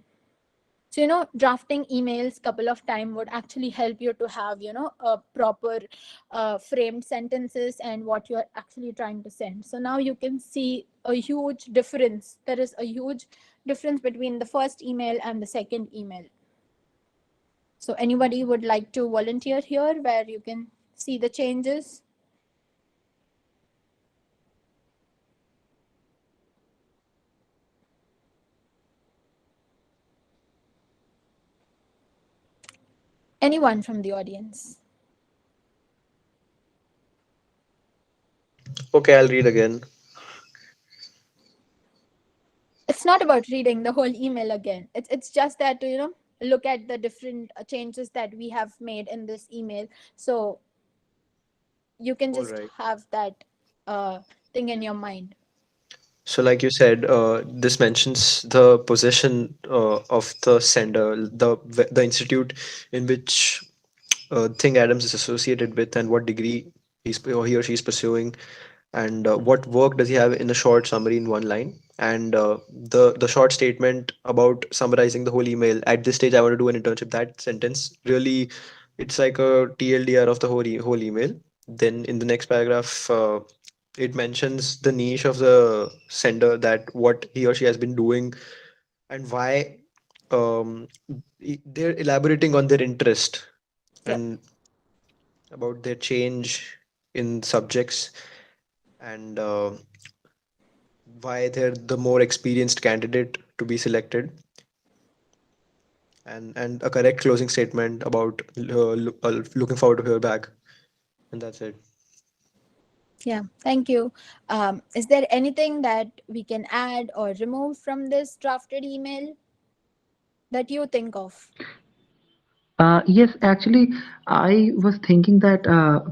B: So drafting emails couple of time would actually help you to have a proper framed sentences and what you're actually trying to send. So now you can see a huge difference. There is a huge difference between the first email and the second email. So anybody would like to volunteer here where you can see the changes? Anyone from the audience?
D: Okay, I'll read again.
B: It's not about reading the whole email again. It's just that to look at the different changes that we have made in this email, so you can
D: All
B: just
D: right.
B: have that uh, thing in your mind.
D: So, like you said, this mentions the position of the sender, the institute in which thing Adams is associated with, and what degree or he or she is pursuing, and what work does he have, in a short summary in one line. And the short statement about summarizing the whole email. At this stage, I want to do an internship. That sentence really, it's like a TLDR of the whole email. Then in the next paragraph, it mentions the niche of the sender, that what he or she has been doing and why. Um, they're elaborating on their interest
B: Yep.
D: and about their change in subjects, and why they're the more experienced candidate to be selected, and a correct closing statement about looking forward to hear back, and that's it.
B: Yeah, thank you. Is there anything that we can add or remove from this drafted email that you think of?
G: Yes, actually, I was thinking that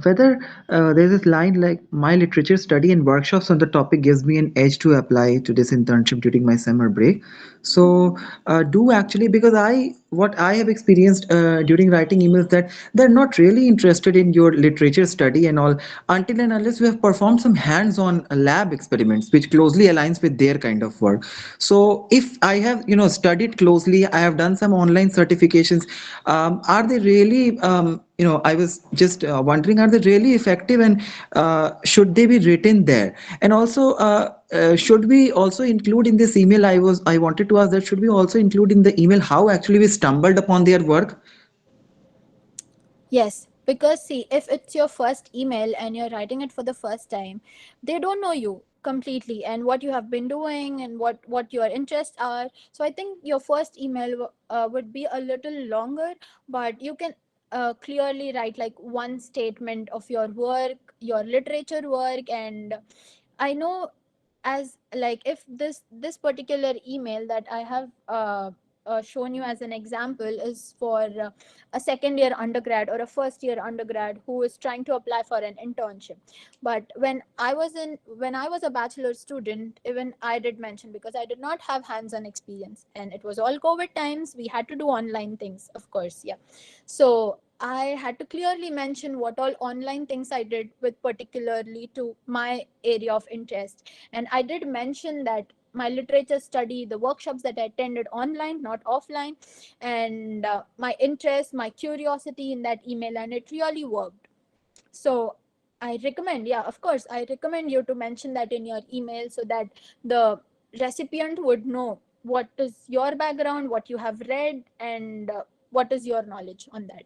G: whether there's this line like my literature study and workshops on the topic gives me an edge to apply to this internship during my summer break. So, do actually, because what I have experienced during writing emails that they're not really interested in your literature study and all until and unless you have performed some hands-on lab experiments which closely aligns with their kind of work. So, if I have, studied closely, I have done some online certifications. Are they really, I was just wondering, are they really effective and should they be written there? And also, should we also include in this email? I wanted to ask that should we also include in the email how actually we stumbled upon their work?
B: Yes, because see, if it's your first email and you're writing it for the first time, they don't know you completely and what you have been doing and what your interests are. So I think your first email would be a little longer, but you can clearly write like one statement of your work, your literature work, and I know, as like if this particular email that I have shown you as an example is for a second year undergrad or a first year undergrad who is trying to apply for an internship. But when I was a bachelor student, even I did mention, because I did not have hands on experience and it was all COVID times, we had to do online things, of course. Yeah, so I had to clearly mention what all online things I did with particularly to my area of interest. And I did mention that my literature study, the workshops that I attended online, not offline, and my interest, my curiosity in that email, and it really worked. So I recommend, yeah, of course, I recommend you to mention that in your email so that the recipient would know what is your background, what you have read, and what is your knowledge on that.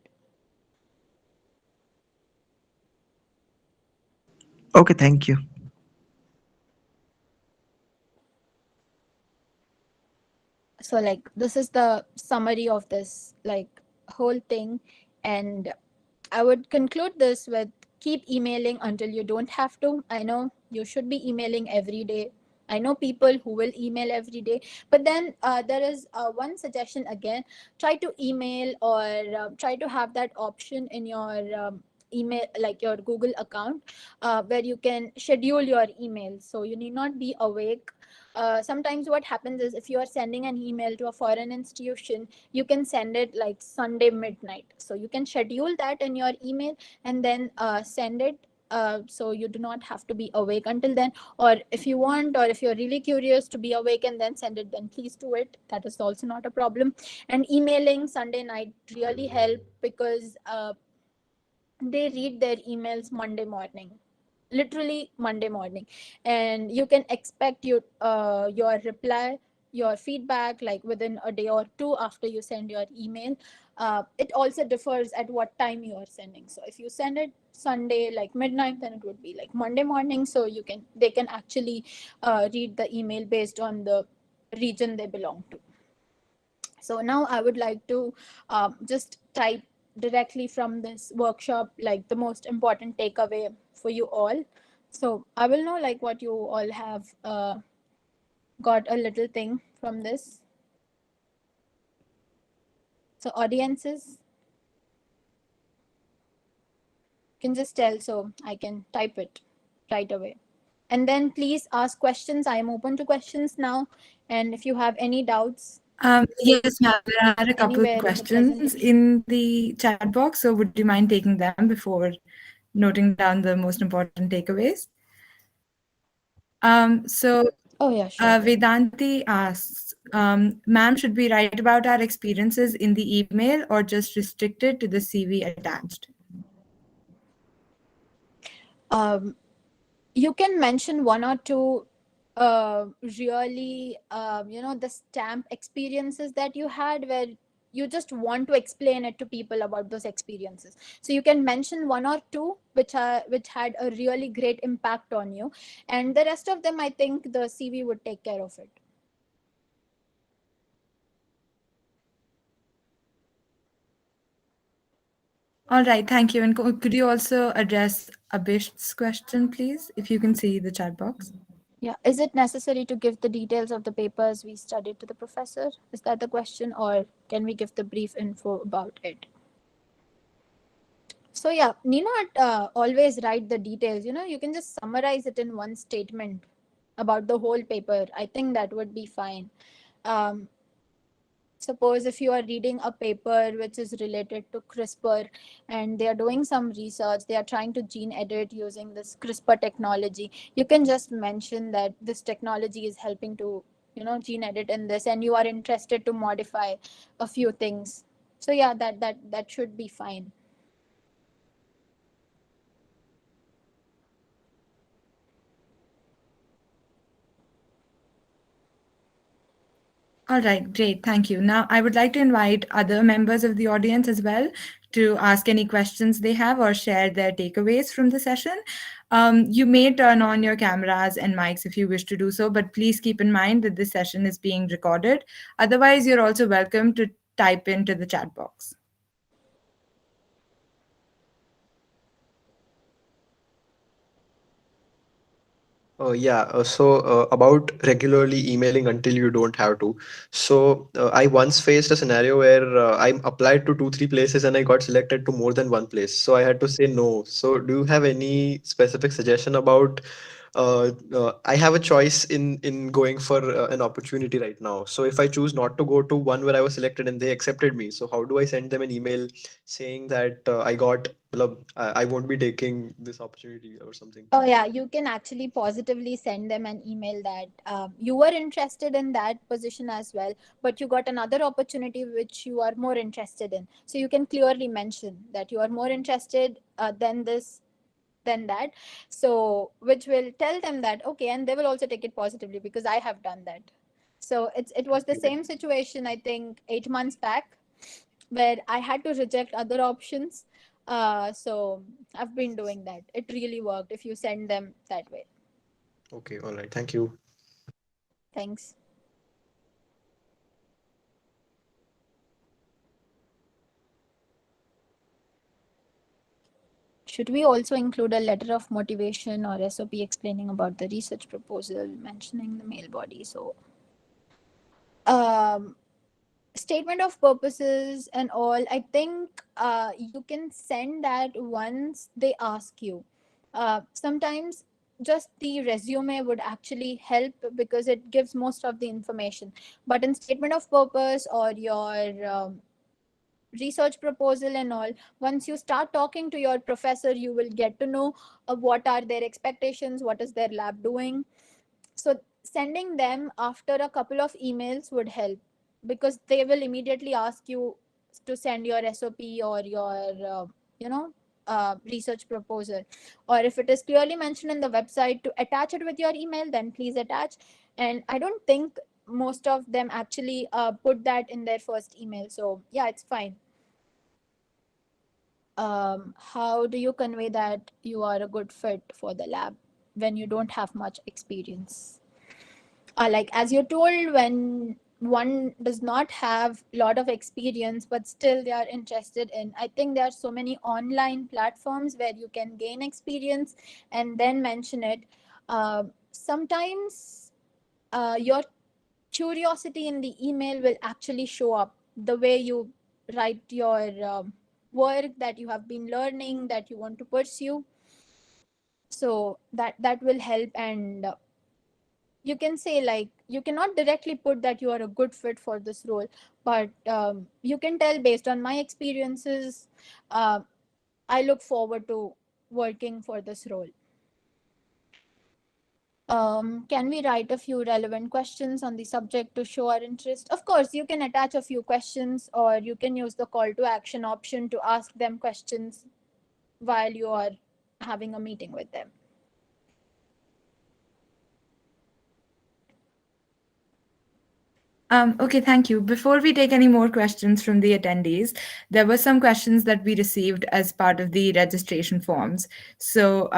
G: Okay, thank you.
B: So like this is the summary of this like whole thing, and I would conclude this with keep emailing until you don't have to. I know you should be emailing every day. I know people who will email every day, but then there is one suggestion again: try to email or try to have that option in your email, like your Google account, where you can schedule your emails. So you need not be awake. Sometimes what happens is if you are sending an email to a foreign institution, you can send it like Sunday midnight. So you can schedule that in your email and then send it. So you do not have to be awake until then. Or if you want, or if you're really curious to be awake and then send it, then please do it. That is also not a problem. And emailing Sunday night really help because they read their emails Monday morning, literally Monday morning, and you can expect your reply, your feedback like within a day or two after you send your email. It also differs at what time you are sending. So if you send it Sunday like midnight, then it would be like Monday morning. So they can actually read the email based on the region they belong to. So now I would like to just type directly from this workshop like the most important takeaway for you all. So I will know like what you all have got a little thing from this. So audiences can just tell so I can type it right away. And then please ask questions. I am open to questions now. And if you have any doubts
A: Yes, ma'am. There are a couple of
B: anywhere in the
A: questions
B: presentation.
A: in the chat box. So would you mind taking them before noting down the most important takeaways? So
B: Oh yeah, sure.
A: Vedanti asks, ma'am, should we write about our experiences in the email or just restricted to the CV attached?
B: Um, you can mention one or two really the stamp experiences that you had where you just want to explain it to people about those experiences. So you can mention one or two which had a really great impact on you, and the rest of them I think the CV would take care of it.
A: All right, thank you. And could you also address Abhish's question, please, if you can see the chat box?
B: Yeah, is it necessary to give the details of the papers we studied to the professor? Is that the question, or can we give the brief info about it? So yeah, need not always write the details. You can just summarize it in one statement about the whole paper. I think that would be fine. um, Suppose if you are reading a paper which is related to CRISPR, and they are doing some research, they are trying to gene edit using this CRISPR technology, you can just mention that this technology is helping to gene edit in this, and you are interested to modify a few things. So yeah, that should be fine.
A: All right, great. Thank you. Now, I would like to invite other members of the audience as well to ask any questions they have or share their takeaways from the session. You may turn on your cameras and mics if you wish to do so, but please keep in mind that this session is being recorded. Otherwise, you're also welcome to type into the chat box.
D: About regularly emailing until you don't have to. I once faced a scenario where I applied to two, three places and I got selected to more than one place. So I had to say no. So do you have any specific suggestion about? I have a choice in going for an opportunity right now. So if I choose not to go to one where I was selected and they accepted me, so how do I send them an email saying that I won't be taking this opportunity or something?
B: Oh yeah, you can actually positively send them an email that you were interested in that position as well, but you got another opportunity which you are more interested in. So you can clearly mention that you are more interested than this, than that. So which will tell them that okay, and they will also take it positively because I have done that. So it was the same situation, I think 8 months back, where I had to reject other options. So I've been doing that. It really worked if you send them that way.
D: Okay, all right. Thank you.
B: Thanks. Should we also include a letter of motivation or SOP explaining about the research proposal, mentioning the mail body? So, um, statement of purposes and all, I think you can send that once they ask you. Sometimes just the resume would actually help because it gives most of the information, but in statement of purpose or your research proposal and all, once you start talking to your professor, you will get to know what are their expectations, what is their lab doing. So sending them after a couple of emails would help because they will immediately ask you to send your SOP or your you know research proposal, or if it is clearly mentioned in the website to attach it with your email, then please attach. And I don't think most of them actually put that in their first email, so yeah, it's fine. How do you convey that you are a good fit for the lab when you don't have much experience? Like as you're told, when one does not have a lot of experience but still they are interested in, I think there are so many online platforms where you can gain experience and then mention it. Sometimes your curiosity in the email will actually show up the way you write your work that you have been learning that you want to pursue. So that will help. And you can say, like, you cannot directly put that you are a good fit for this role, but you can tell, based on my experiences, uh, I look forward to working for this role. Can we write a few relevant questions on the subject to show our interest? Of course, you can attach a few questions, or you can use the call to action option to ask them questions while you are having a meeting with them.
A: Okay, thank you. Before we take any more questions from the attendees, there were some questions that we received as part of the registration forms. So,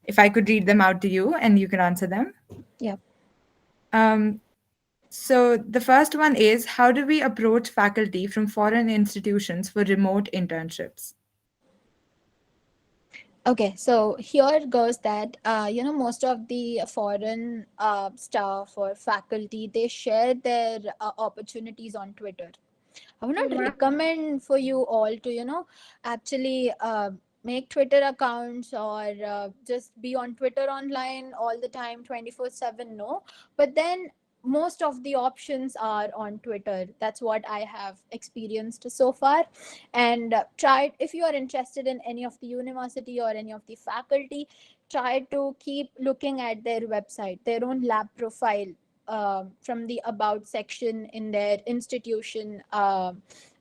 A: if I could read them out to you and you can answer them.
B: Yeah.
A: Um, so, the first one is, how do we approach faculty from foreign institutions for remote internships?
B: Okay, so here goes that most of the foreign staff or faculty, they share their opportunities on Twitter. I would not recommend for you all to, actually make Twitter accounts or just be on Twitter online all the time, 24/7. No. But then most of the options are on Twitter. That's what I have experienced so far. And try, if you are interested in any of the university or any of the faculty, try to keep looking at their website, their own lab profile, from the about section in their institution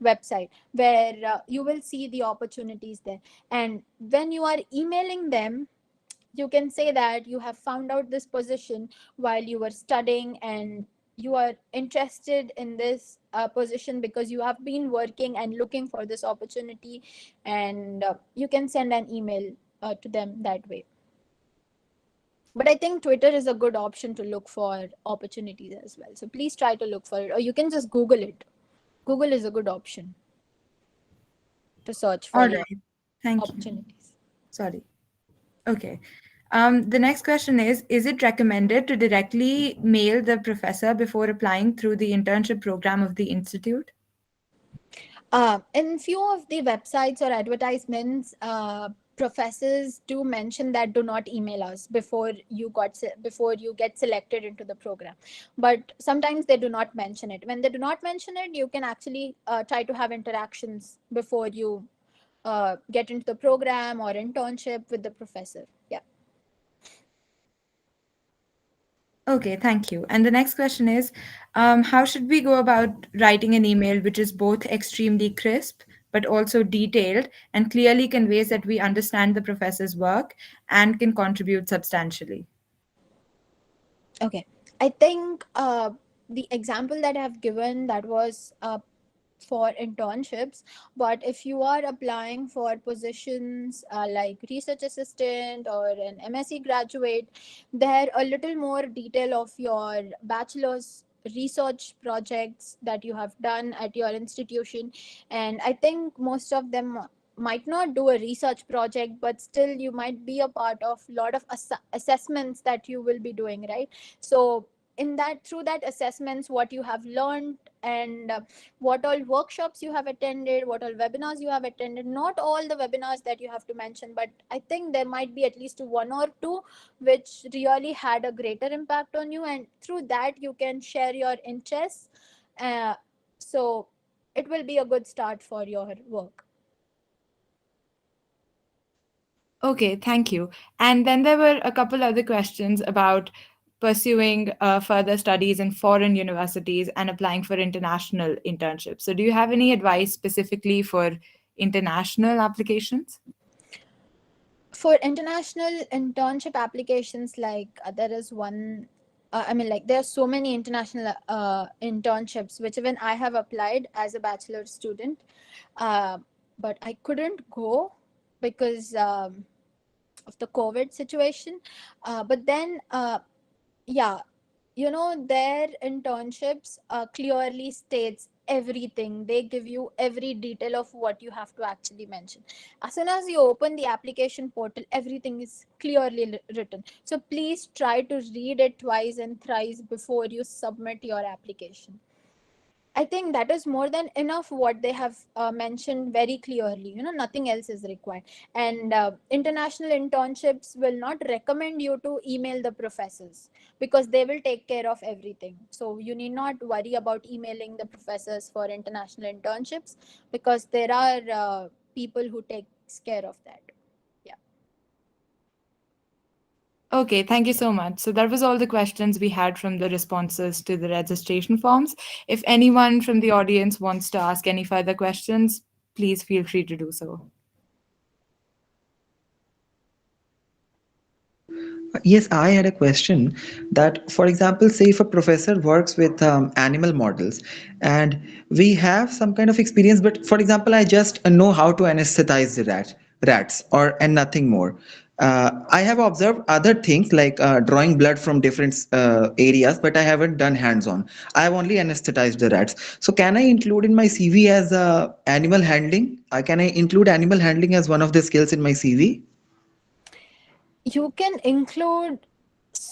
B: website, where you will see the opportunities there. And when you are emailing them, you can say that you have found out this position while you were studying, and you are interested in this position because you have been working and looking for this opportunity. And you can send an email to them that way. But I think Twitter is a good option to look for opportunities as well. So please try to look for it, or you can just Google it. Google is a good option to search for
A: All
B: your
A: right. Thank you.
B: opportunities.
A: Sorry. Okay. The next question is it recommended to directly mail the professor before applying through the internship program of the institute?
B: In few of the websites or advertisements, professors do mention that do not email us before you get selected into the program. But sometimes they do not mention it. When they do not mention it, you can actually try to have interactions before you get into the program or internship with the professor. Yeah.
A: Okay, thank you. And the next question is, how should we go about writing an email which is both extremely crisp but also detailed and clearly conveys that we understand the professor's work and can contribute substantially?
B: Okay. I think the example that I have given, that was for internships. But if you are applying for positions like research assistant or an MSc graduate, there a little more detail of your bachelor's research projects that you have done at your institution. And I think most of them might not do a research project, but still you might be a part of a lot of assessments that you will be doing, right? So in that, through that assessments, what you have learned, and what all workshops you have attended, what all webinars you have attended. Not all the webinars that you have to mention, but I think there might be at least one or two which really had a greater impact on you, and through that you can share your interests. So it will be a good start for your work.
A: Okay, thank you. And then there were a couple other questions about pursuing further studies in foreign universities and applying for international internships. So, do you have any advice specifically for international applications?
B: For international internship applications, like there is one, I mean, like there are so many international internships which even I have applied as a bachelor student, uh, but I couldn't go because of the COVID situation. But then yeah, their internships clearly states everything. They give you every detail of what you have to actually mention. As soon as you open the application portal, everything is clearly written. So please try to read it twice and thrice before you submit your application. I think that is more than enough what they have mentioned very clearly. Nothing else is required. And international internships will not recommend you to email the professors, because they will take care of everything. So you need not worry about emailing the professors for international internships, because there are people who takes care of that. Yeah.
A: Okay, thank you so much. So that was all the questions we had from the responses to the registration forms. If anyone from the audience wants to ask any further questions, please feel free to do so.
G: Yes, I had a question that, for example, say if a professor works with animal models and we have some kind of experience, but for example, I just know how to anesthetize the rats or and nothing more. I have observed other things like drawing blood from different areas, but I haven't done hands-on. I've only anesthetized the rats. So can I include in my CV as animal handling? Can I include animal handling as one of the skills in my CV?
B: You can include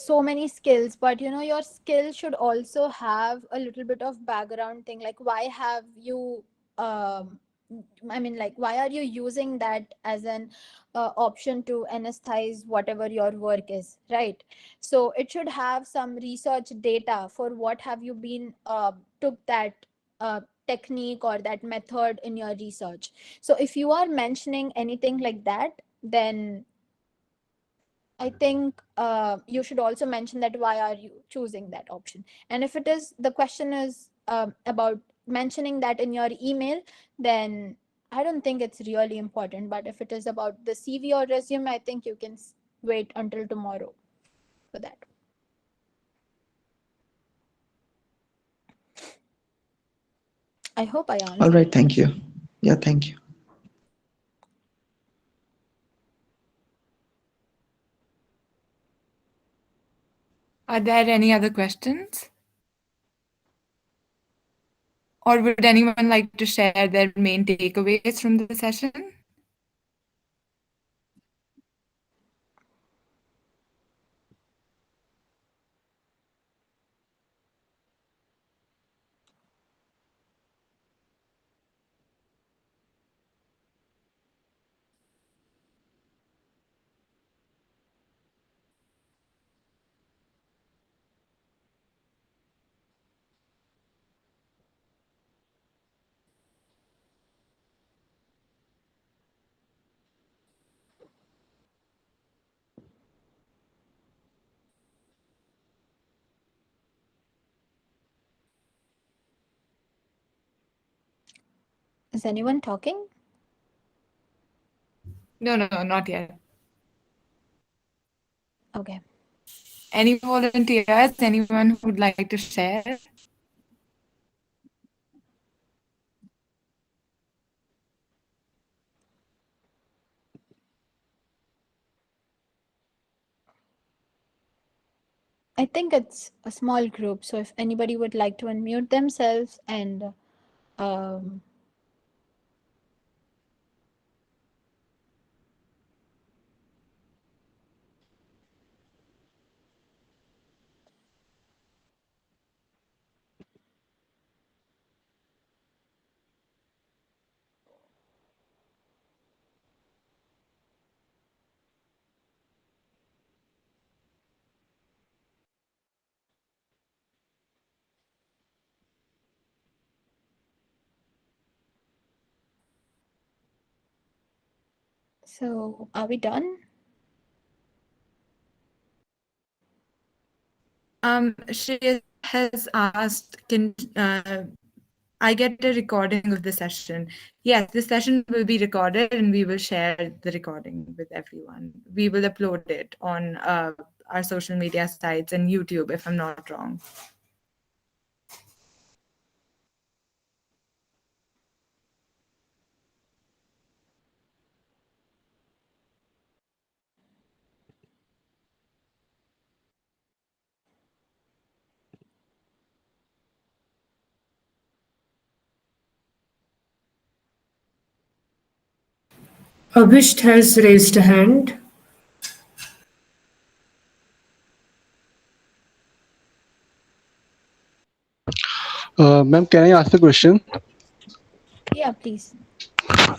B: so many skills, but your skill should also have a little bit of background thing, like why have you um I mean, like, why are you using that as an option to anesthetize whatever your work is, right? So it should have some research data for what have you been took that technique or that method in your research. So if you are mentioning anything like that, then I think you should also mention that why are you choosing that option. And if it is the question is about mentioning that in your email, then I don't think it's really important. But if it is about the CV or resume, I think you can wait until tomorrow for that. I hope I
G: All
B: answered
G: right,
B: your
G: thank you.
B: question.
G: Yeah, thank you.
A: Are there any other questions? Or would anyone like to share their main takeaways from the session?
B: Is anyone talking?
A: No, no, not yet.
B: Okay.
A: Any volunteers? Anyone who would like to share?
B: I think it's a small group. So if anybody would like to unmute themselves and um, so are we done?
A: She has asked, can I get a recording of the session? Yes, the session will be recorded and we will share the recording with everyone. We will upload it on our social media sites and YouTube, if I'm not wrong.
C: Abhisht has raised a hand.
H: Ma'am, can I ask the question?
B: Yeah, please.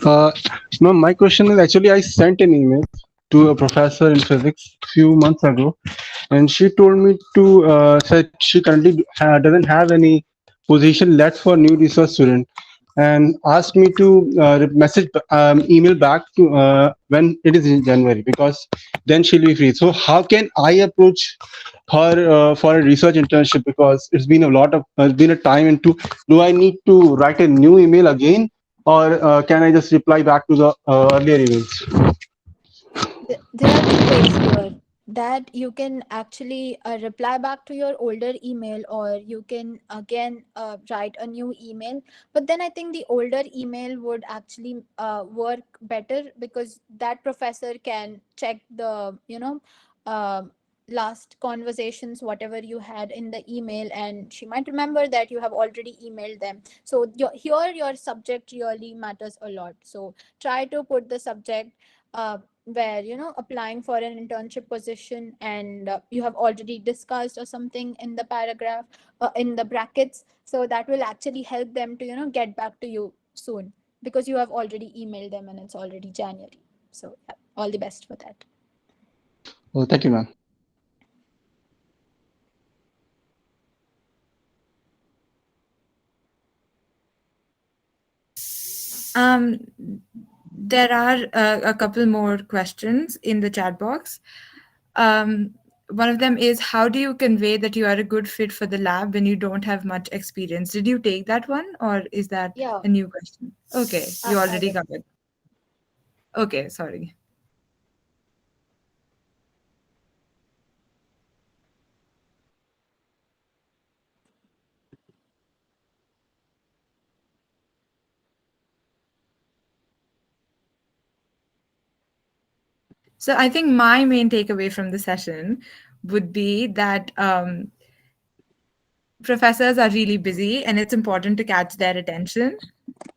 H: Uh, Ma'am, my question is actually I sent an email to a professor in physics few months ago, and she told me to said she currently doesn't have any position left for new research student, and asked me to message email back to when it is in January, because then she'll be free. So how can I approach her for a research internship, because it's been a lot of it's been a time into, do I need to write a new email again, or can I just reply back to the earlier emails?
B: There are two ways here, that you can actually reply back to your older email, or you can again write a new email. But then I think the older email would actually work better, because that professor can check the uh, last conversations whatever you had in the email, and she might remember that you have already emailed them. So here your subject really matters a lot. So try to put the subject where applying for an internship position, and you have already discussed or something in the paragraph, in the brackets, so that will actually help them to get back to you soon, because you have already emailed them and it's already January. So yeah, all the best for that.
H: Well, thank you, ma'am.
A: Um, there are a couple more questions in the chat box. Um, one of them is, how do you convey that you are a good fit for the lab when you don't have much experience? Did you take that one, or is that
B: Yeah,
A: a new question? Okay, you
B: I
A: already
B: did.
A: covered. Okay, sorry. So I think my main takeaway from the session would be that professors are really busy and it's important to catch their attention.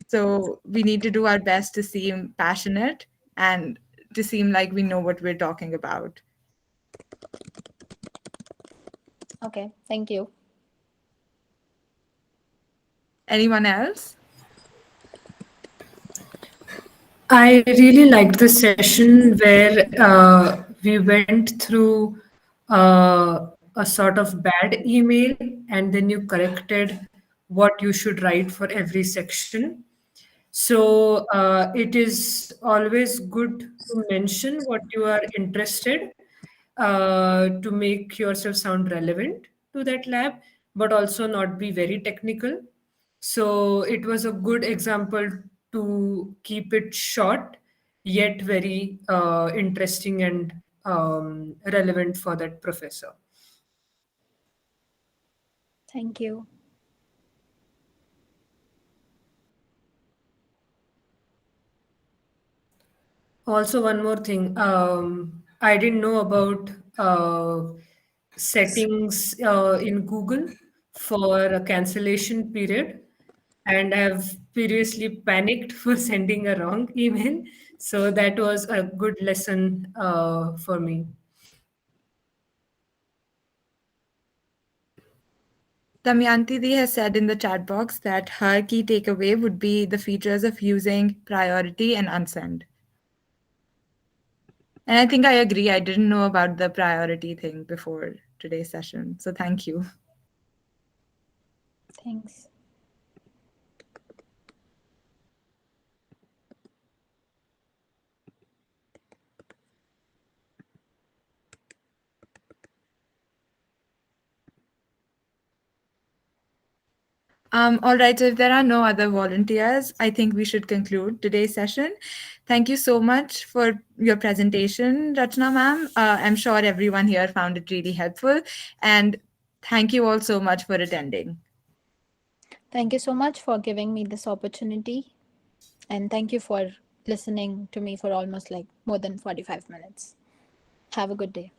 A: So we need to do our best to seem passionate and to seem like we know what we're talking about.
B: Okay, thank you.
A: Anyone else?
C: I really liked the session where we went through a sort of bad email and then you corrected what you should write for every section. So it is always good to mention what you are interested to make yourself sound relevant to that lab, but also not be very technical. So it was a good example to keep it short, yet very interesting and relevant for that professor.
B: Thank you.
C: Also, one more thing. I didn't know about settings in Google for a cancellation period, and I've previously panicked for sending a wrong email. So that was a good lesson for me.
A: Damyanti Di has said in the chat box that her key takeaway would be the features of using priority and unsend. And I think I agree. I didn't know about the priority thing before today's session. So thank you.
B: Thanks.
A: All right, so if there are no other volunteers, I think we should conclude today's session. Thank you so much for your presentation, Rachna ma'am. I'm sure everyone here found it really helpful. And thank you all so much for attending.
B: Thank you so much for giving me this opportunity. And thank you for listening to me for almost like more than 45 minutes. Have a good day.